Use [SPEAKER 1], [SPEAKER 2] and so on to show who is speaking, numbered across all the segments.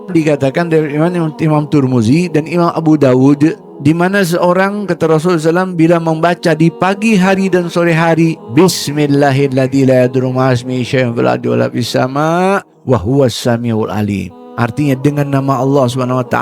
[SPEAKER 1] Dikatakan dari Imam Tirmizi dan Imam Abu Dawud, di mana seorang, kata Rasulullah SAW, bila membaca di pagi hari dan sore hari, Bismillahirrahmanirrahim, la yadurru ma'asmihi syai'un fil ardi wala fis sama' wa huwas samiul alim. Artinya dengan nama Allah SWT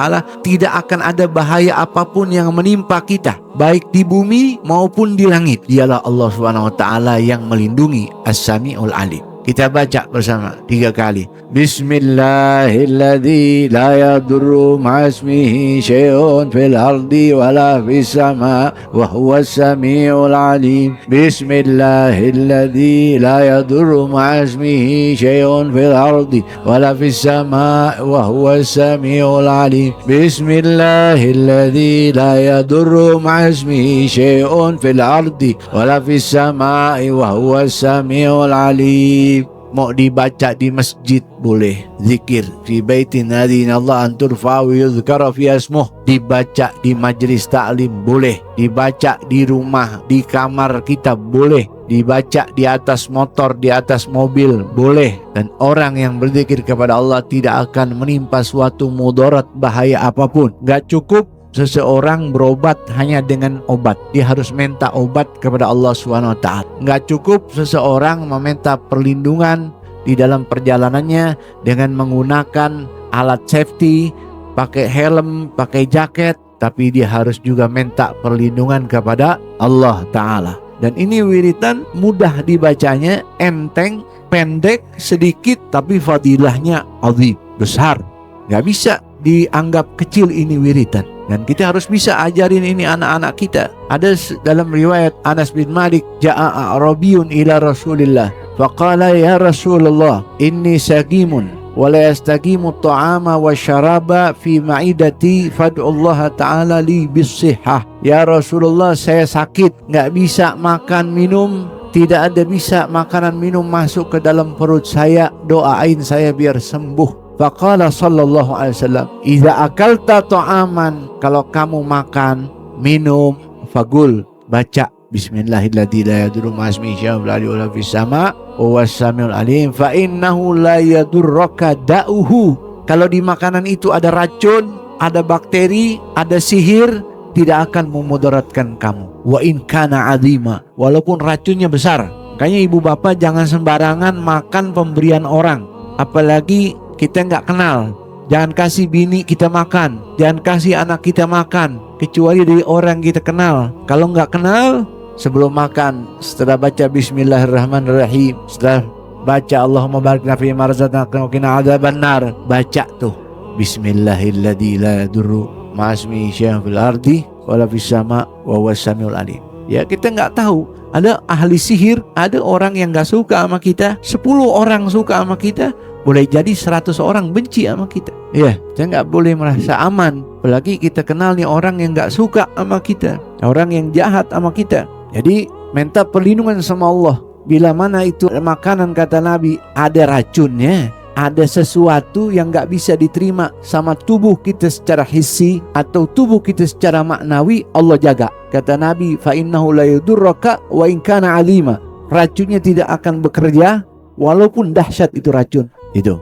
[SPEAKER 1] tidak akan ada bahaya apapun yang menimpa kita, baik di bumi maupun di langit. Dialah Allah SWT yang melindungi, As-Sami'ul Alim. Kita baca bersama 3 kali. Bismillahirrahmanirrahim, la yadurru ma'asmihi syai'un fil ardi wala fis sama' wa huwas samiul alim. Bismillahirrahmanirrahim, la yadurru ma'asmihi syai'un fil ardi wala fis sama' wa huwas samiul alim. Bismillahirrahmanirrahim, la yadurru ma'asmihi syai'un fil ardi wala fis sama' wa huwas samiul alim. Mau dibaca di masjid boleh, zikir fi baitin nadina Allah an turfa wa yuzkara fi ismuh, dibaca di majlis taklim boleh, dibaca di rumah, di kamar kita boleh, dibaca di atas motor, di atas mobil boleh. Dan orang yang berzikir kepada Allah tidak akan menimpa suatu mudarat, bahaya apapun. Gak cukup seseorang berobat hanya dengan obat, dia harus minta obat kepada Allah SWT. Nggak cukup seseorang meminta perlindungan di dalam perjalanannya dengan menggunakan alat safety, pakai helm, pakai jaket, tapi dia harus juga minta perlindungan kepada Allah Ta'ala. Dan ini wiritan mudah dibacanya, enteng, pendek, sedikit, tapi fadilahnya azim, besar. Nggak bisa dianggap kecil ini wiritan. Dan kita harus bisa ajarin ini anak-anak kita. Ada dalam riwayat Anas bin Malik, ja'a a'rabiyun ila Rasulillah faqala ya Rasulullah inni sagimun wa la yastagimu at-ta'ama wa syaraba fi ma'idati fad'ullaha ta'ala li bis-sihhah. Ya Rasulullah, saya sakit, nggak bisa makan minum, tidak ada bisa makanan minum masuk ke dalam perut saya, doain saya biar sembuh. Faqala sallallahu alaihi wasallam, idza akalta ta'aman, kalau kamu makan, minum, fagul, baca bismillahirrahmanirrahim, la yadurru ma'asmihi syai'un fil ardi wala fis sama' wa huwas samiul alim, fa innahu la yadurruka da'uhu. Kalau di makanan itu ada racun, ada bakteri, ada sihir, tidak akan memudaratkan kamu. Wa in kana 'azima, walaupun racunnya besar. Makanya ibu bapak jangan sembarangan makan pemberian orang, apalagi kita nggak kenal. Jangan kasih bini kita makan, jangan kasih anak kita makan, kecuali dari orang kita kenal. Kalau nggak kenal, sebelum makan, setelah baca Bismillahirrahmanirrahim, setelah baca Allahumma barik lana fima razaqtana wa qina adzabannar, baca tuh Bismillahirrahmanirrahim, la yadurru ma'asmihi syai'un fil ardi wala fis sama' wa huwas samiul alim. Ya, kita nggak tahu. Ada ahli sihir, ada orang yang nggak suka sama kita, 10 orang suka sama kita, boleh jadi 100 orang benci sama kita. Ya, kita nggak boleh merasa aman. Apalagi kita kenal nih orang yang nggak suka sama kita, orang yang jahat sama kita. Jadi minta perlindungan sama Allah. Bila mana itu makanan, kata Nabi, ada racunnya, ada sesuatu yang nggak bisa diterima sama tubuh kita secara hissi atau tubuh kita secara maknawi, Allah jaga. Kata Nabi, fa innahu la yudurraka wa in kana alima. Racunnya tidak akan bekerja walaupun dahsyat itu racun. Itu